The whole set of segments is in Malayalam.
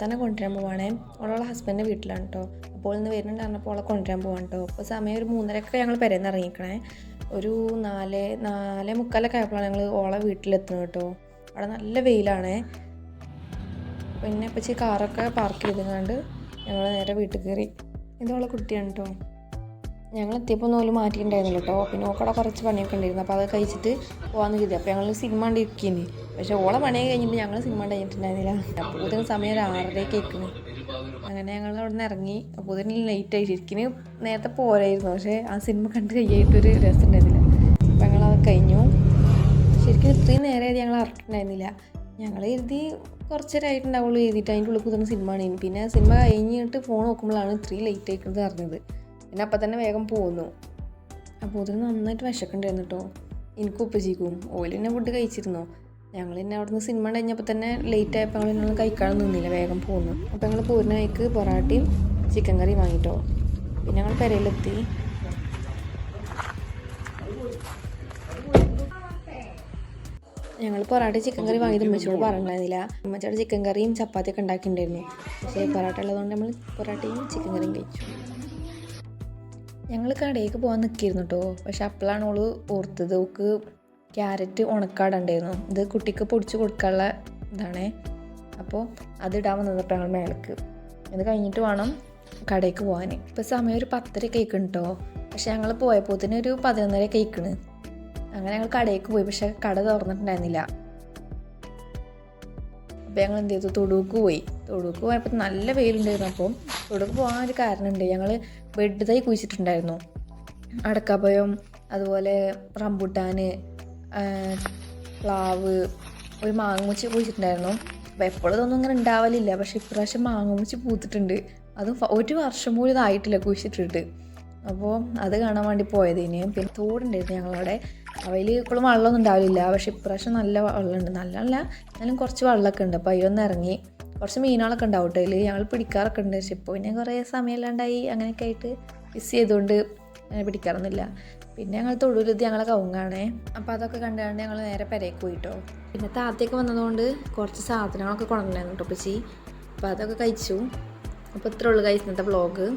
താത്താനെ കൊണ്ടുവരാൻ പോവാണേ. അവളുടെ ഹസ്ബൻഡിൻ്റെ വീട്ടിലാണ് കേട്ടോ. അപ്പോൾ ഇന്ന് വരുന്നുണ്ടായിരുന്നപ്പോൾ അവളെ കൊണ്ടുവരാൻ പോവാണ് കേട്ടോ. അപ്പോൾ സമയം ഒരു 3:30 ഞങ്ങൾ പെരേന്ന് ഇറങ്ങിക്കണേ. ഒരു 4:45 ആയപ്പോഴാണ് ഞങ്ങൾ ഓളെ വീട്ടിലെത്തുന്നത് കേട്ടോ. അവിടെ നല്ല വെയിലാണേ. പിന്നെ ഇപ്പം കാറൊക്കെ പാർക്ക് ചെയ്തുകൊണ്ട് ഞങ്ങൾ നേരെ വീട്ടിൽ കയറി. ഇതോളെ കുട്ടിയാണ് കേട്ടോ. ഞങ്ങൾ എത്തിയപ്പോൾ നൂല് മാറ്റിയിട്ടുണ്ടായിരുന്നില്ല കേട്ടോ. പിന്നെ ഓക്കടെ കുറച്ച് പണിയൊക്കെ ഉണ്ടായിരുന്നു. അപ്പോൾ അത് കഴിച്ചിട്ട് പോകാമെന്ന് കരുതി. അപ്പോൾ ഞങ്ങൾ സിനിമ കണ്ടിരിക്കുന്നു. പക്ഷേ ഓളെ പണിയൊക്കെ കഴിഞ്ഞിട്ട് ഞങ്ങൾ സിനിമ കഴിഞ്ഞിട്ടുണ്ടായിരുന്നില്ല. അപ്പോൾ ഇതിന് സമയം ഒരു 6:30 കേൾക്കുന്നു. അങ്ങനെ ഞങ്ങൾ അവിടെ നിന്ന് ഇറങ്ങി. അപ്പോൾ ഇതിന് ലേറ്റ് ആയി. ശരിക്കും നേരത്തെ പോരായിരുന്നു. പക്ഷേ ആ സിനിമ കണ്ട് കഴിയായിട്ടൊരു രസം ഉണ്ടായിരുന്നില്ല. അപ്പോൾ ഞങ്ങളത് കഴിഞ്ഞു. ശരിക്കും ഇത്രയും നേരമായത് ഞങ്ങൾ അറിഞ്ഞിട്ടുണ്ടായിരുന്നില്ല. ഞങ്ങൾ എഴുതി കുറച്ച് നേരമായിട്ടുണ്ടാവുള്ളൂ എഴുതിയിട്ട് അതിൻ്റെ ഉള്ളിൽ കുതിർന്ന സിനിമ ആണ്. പിന്നെ സിനിമ കഴിഞ്ഞിട്ട് ഫോൺ നോക്കുമ്പോഴാണ് ഇത്രയും ലേറ്റ് ആയിക്കുന്നത് അറിഞ്ഞത്. പിന്നെ അപ്പം തന്നെ വേഗം പോന്നു. അപ്പോൾ അതിന് നന്നായിട്ട് വിശക്കുണ്ടായിരുന്നു കേട്ടോ. എനിക്കും ഉപ്പച്ചിക്കും. ഓയിൽ തന്നെ ഫുഡ് കഴിച്ചിരുന്നു. ഞങ്ങൾ പിന്നെ അവിടെ നിന്ന് സിനിമ കഴിഞ്ഞപ്പോൾ തന്നെ ലേറ്റ് ആയപ്പോൾ ഞങ്ങൾ ഇന്നൊന്നും കഴിക്കാൻ നിന്നില്ല, വേഗം പോന്നു. അപ്പോൾ ഞങ്ങൾ പോരുന്ന വഴിക്ക് പൊറാട്ടയും ചിക്കൻ കറിയും വാങ്ങിട്ടോ. പിന്നെ ഞങ്ങൾ പെരയിലെത്തി. ഞങ്ങൾ പൊറാട്ട ചിക്കൻ കറി വാങ്ങിയത് ഉമ്മച്ചോട് പറഞ്ഞിട്ടുണ്ടായിരുന്നില്ല. ഉമ്മച്ചോട് ചിക്കൻ കറിയും ചപ്പാത്തിയൊക്കെ ഉണ്ടാക്കിയിട്ടുണ്ടായിരുന്നു. പക്ഷേ പൊറാട്ട ഉള്ളതുകൊണ്ട് നമ്മൾ പൊറാട്ടയും ചിക്കൻ കറിയും കഴിച്ചു. ഞങ്ങൾ കടയിലേക്ക് പോകാൻ നിൽക്കിയിരുന്നു കേട്ടോ. പക്ഷെ അപ്പോഴാണ് ഓള് ഓർത്തത് ഓക്ക് ക്യാരറ്റ് ഉണക്കാടുണ്ടായിരുന്നു. ഇത് കുട്ടിക്ക് പൊടിച്ച് കൊടുക്കാനുള്ള ഇതാണേ. അപ്പോൾ അതിടാൻ വന്നത് കേട്ടോ ഞങ്ങൾ മേലേക്ക്. ഇത് കഴിഞ്ഞിട്ട് വേണം കടയിലേക്ക് പോകാൻ. ഇപ്പോൾ സമയം ഒരു 10:30 കേൾക്കണം കേട്ടോ. പക്ഷെ ഞങ്ങൾ പോയപ്പോൾ തന്നെ ഒരു 11:30 കേൾക്കണ്. അങ്ങനെ ഞങ്ങൾ കടയിലേക്ക് പോയി. പക്ഷെ കട തുറന്നിട്ടുണ്ടായിരുന്നില്ല. അപ്പോൾ ഞങ്ങൾ എന്ത് ചെയ്തു, തൊടുക്ക് പോയി. തൊടുക്ക് പോയപ്പോൾ നല്ല വെയിലുണ്ടായിരുന്നു. അപ്പം തൊടുക്ക് പോകാൻ ഒരു കാരണമുണ്ട്. ഞങ്ങൾ ബെഡ് തൈ കുഴിച്ചിട്ടുണ്ടായിരുന്നു. അടക്കാപ്പഴം, അതുപോലെ റംബുട്ടാൻ, പ്ലാവ്, ഒരു മാങ്ങമുച്ചി കുഴിച്ചിട്ടുണ്ടായിരുന്നു. അപ്പോൾ എപ്പോഴും ഇതൊന്നും ഇങ്ങനെ ഉണ്ടാവലില്ല. പക്ഷേ ഇപ്രാവശ്യം മാങ്ങമുച്ചി പൂത്തിട്ടുണ്ട്. അത് 1 വർഷം പോലും ഇതായിട്ടില്ല കുഴിച്ചിട്ടിട്ട്. അപ്പോൾ അത് കാണാൻ വേണ്ടി പോയതിന്. പിന്നെ തോടുണ്ടായിരുന്നു ഞങ്ങളവിടെ. അവയിൽ ഇപ്പോഴും വെള്ളമൊന്നും ഉണ്ടാവില്ല. പക്ഷേ ഇപ്രാവശ്യം നല്ല വെള്ളമുണ്ട്. നല്ലല്ല, എന്നാലും കുറച്ച് വെള്ളമൊക്കെ ഉണ്ട്. അപ്പോൾ അതിലൊന്ന് ഇറങ്ങി. കുറച്ച് മീനുകളൊക്കെ ഉണ്ടാവും കേട്ടോ അതിൽ. ഞങ്ങൾ പിടിക്കാറൊക്കെ ഉണ്ട്. പക്ഷെ ഇപ്പോൾ പിന്നെ കുറേ സമയമില്ലാണ്ടായി അങ്ങനെയൊക്കെ ആയിട്ട് മിസ് ചെയ്തുകൊണ്ട് അങ്ങനെ പിടിക്കാറൊന്നുമില്ല. പിന്നെ ഞങ്ങൾ തൊടുവിലെത്തി ഞങ്ങളെ കവുങ്ങാണേ. അപ്പോൾ അതൊക്കെ കണ്ടുകൊണ്ട് ഞങ്ങൾ നേരെ പെരയ്ക്ക് പോയിട്ടോ. പിന്നെ താത്തയൊക്കെ വന്നതുകൊണ്ട് കുറച്ച് സാധനങ്ങളൊക്കെ കൊണ്ടുവന്നായിരുന്നു കേട്ടോ ഉപ്പച്ചി. അപ്പോൾ അതൊക്കെ കഴിച്ചു. അപ്പോൾ ഇത്രേ ഉള്ളൂ ഗൈസ് ഇന്നത്തെ വ്ളോഗ്.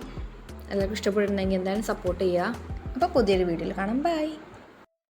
എല്ലാവർക്കും ഇഷ്ടപ്പെട്ടിട്ടുണ്ടെങ്കിൽ എന്തായാലും സപ്പോർട്ട് ചെയ്യുക. അപ്പോൾ പുതിയൊരു വീഡിയോയിൽ കാണാം. ബൈ.